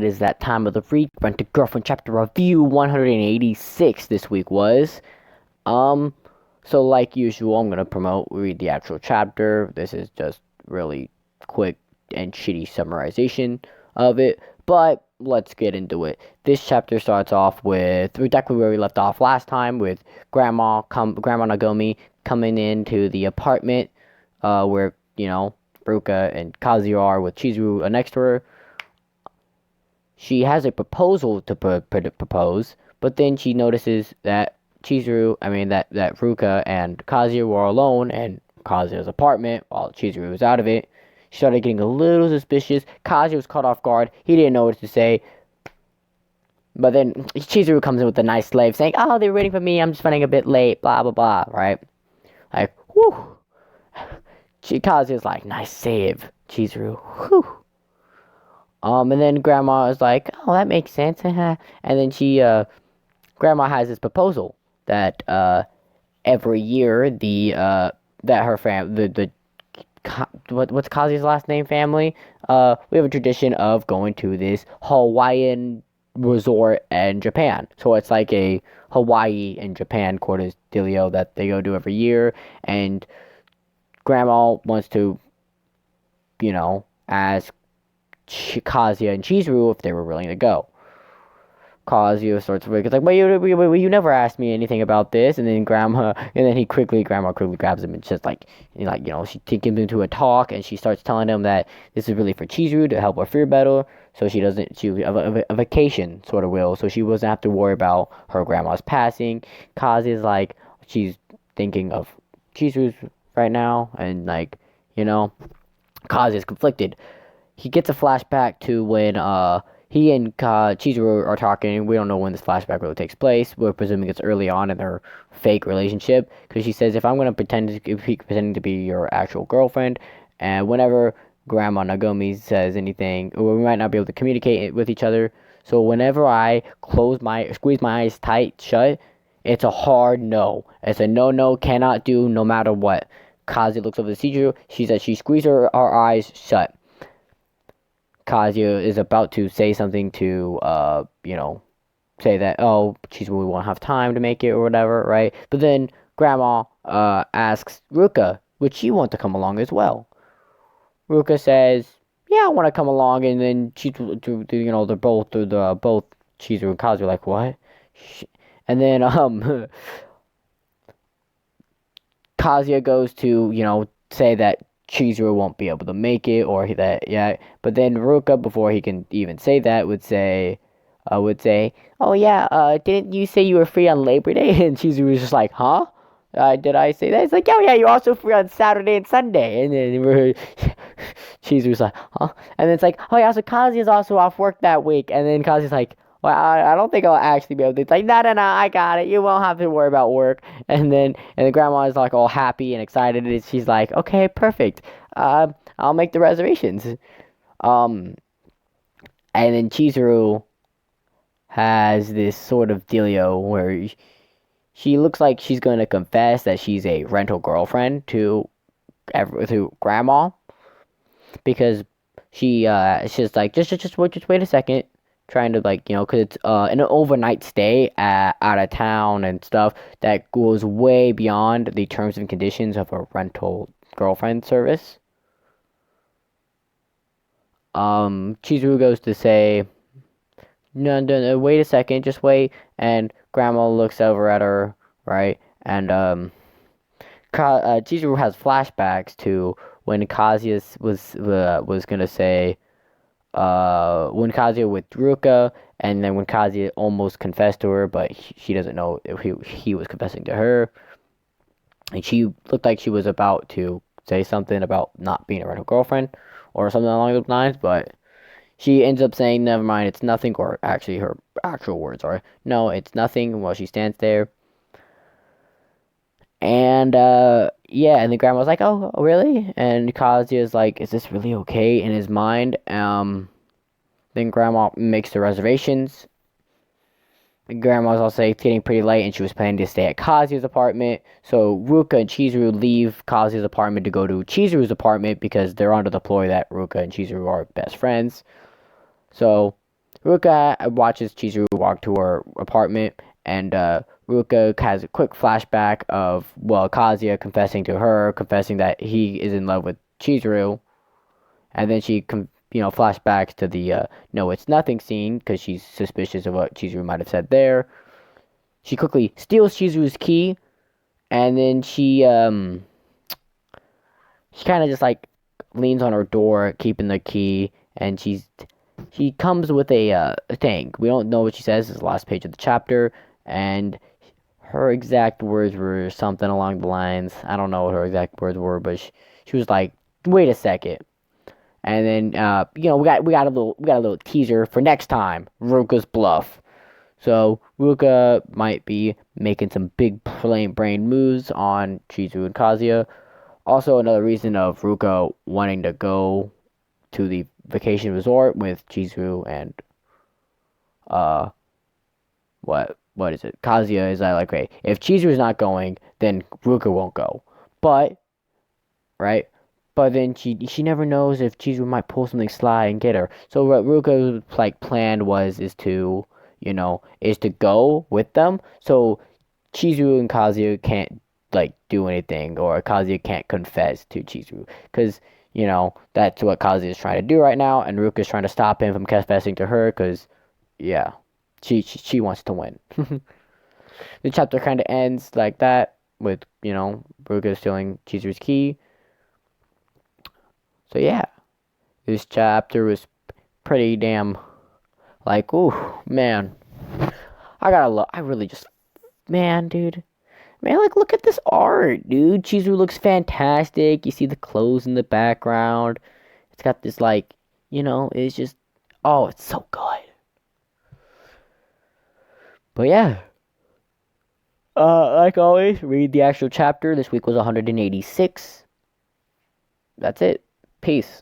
It is that time of the week. Rent a Girlfriend chapter review 186 this week was. Um, so like usual, I'm gonna read the actual chapter. This is just really quick and shitty summarization of it. But let's get into it. This chapter starts off with exactly where we left off last time, with Grandma Nagomi coming into the apartment, where Ruka and Kazuo are with Chizuru next to her. She has a proposal to propose, but then she notices that that Ruka and Kazuo were alone in Kazuo's apartment while Chizuru was out of it. She started getting a little suspicious. Kazuo was caught off guard. He didn't know what to say. But then Chizuru comes in with a nice slave saying, "Oh, they're waiting for me. I'm just running a bit late, blah, blah, blah," right? Like, whew. Kazuo's like, "Nice save, Chizuru. Whew." And then Grandma is like, "Oh, that makes sense." And then Grandma has this proposal that every year that her what's Kazu's last name family? We have a tradition of going to this Hawaiian resort in Japan. So it's like a Hawaii and Japan dealio that they go to every year, and Grandma wants to, ask Kazuya and Chizuru if they were willing to go. Kazuya starts to it's like, well, you never asked me anything about this. And then Grandma quickly grabs him and just she takes him into a talk, and she starts telling him that this is really for Chizuru to help her feel better, so she a vacation sort of will, so she doesn't have to worry about her grandma's passing. Kazuya's like, she's thinking of Chizuru's right now, and Kazuya's conflicted. He gets a flashback to when he and Chizuru are talking. We don't know when this flashback really takes place. We're presuming it's early on in their fake relationship, because she says, "If I'm gonna pretending to be your actual girlfriend, and whenever Grandma Nagomi says anything, we might not be able to communicate with each other. So whenever I squeeze my eyes tight shut, it's a hard no. It's a no, cannot do, no matter what." Kazuya looks over to Chizuru. She says she squeezed her eyes shut. Kazuya is about to say something to, say that, "Oh, we won't have time to make it," or whatever, right? But then Grandma asks Ruka, would she want to come along as well? Ruka says, "Yeah, I want to come along," and then they're both Chizuru and Kazuya like, "What?" And then Kazuya goes to say that Chizuru won't be able to make it, or that, yeah. But then Ruka, before he can even say that, would say, "Oh yeah, didn't you say you were free on Labor Day?" And Chizuru was just like, "Huh? Did I say that?" It's like, "Oh yeah, you're also free on Saturday and Sunday." And then Chizuru's like, "Huh?" And then it's like, "Oh yeah, so Kazuya's also off work that week." And then Kazuya's like, "Well, I don't think I'll actually be able to." It's like, no, I got it. You won't have to worry about work." And the grandma is like all happy and excited, and she's like, "Okay, perfect. I'll make the reservations." Um, and then Chizuru has this sort of dealio where she looks like she's going to confess that she's a rental girlfriend to grandma, because she's like, just wait a second, trying to because it's an overnight stay out of town and stuff that goes way beyond the terms and conditions of a rental girlfriend service. Chizuru goes to say, no, wait a second, just wait, and Grandma looks over at her, right, and Chizuru has flashbacks to when Kazuya was gonna say, when Kazuya with Ruka, and then when Kazuya almost confessed to her, but she doesn't know if he was confessing to her, and she looked like she was about to say something about not being a rental girlfriend or something along those lines, but she ends up saying, "Never mind, it's nothing," or actually her actual words are, "No, it's nothing," while she stands there. And yeah, and the grandma's like, "Oh, really?" And Kazuya's like, "Is this really okay?" in his mind. Then Grandma makes the reservations. Grandma's also it's getting pretty late, and she was planning to stay at Kazuya's apartment. So Ruka and Chizuru leave Kazuya's apartment to go to Chizuru's apartment, because they're under the ploy that Ruka and Chizuru are best friends. So Ruka watches Chizuru walk to her apartment, and Ruka has a quick flashback of, well, Kazuya confessing to her, confessing that he is in love with Chizuru, and then she, flashbacks to the no, it's nothing scene because she's suspicious of what Chizuru might have said there. She quickly steals Chizuru's key, and then she kind of just like leans on her door, keeping the key, and she comes with a thing. We don't know what she says. It's the last page of the chapter, and her exact words were something along the lines. I don't know what her exact words were, but she was like, "Wait a second." And then we got a little teaser for next time, Ruka's bluff. So Ruka might be making some big brain moves on Chizuru and Kazuya. Also, another reason of Ruka wanting to go to the vacation resort with Chizuru and what is it? Kazuya is like, okay, if Chizuru's not going, then Ruka won't go. But right? But then she never knows if Chizuru might pull something sly and get her. So what Ruka's like plan is to go with them. So Chizuru and Kazuya can't like do anything, or Kazuya can't confess to Chizuru, because that's what Kazuya is trying to do right now, and Ruka is trying to stop him from confessing to her, because yeah, she wants to win. The chapter kind of ends like that with Ruka stealing Chizuru's key. So yeah, this chapter was pretty damn like, ooh, man. I really just, man, dude. Man, like, look at this art, dude. Chizuru looks fantastic. You see the clothes in the background. It's got this, like, it's just, oh, it's so good. But yeah. Like always, read the actual chapter. This week was 186. That's it. Peace.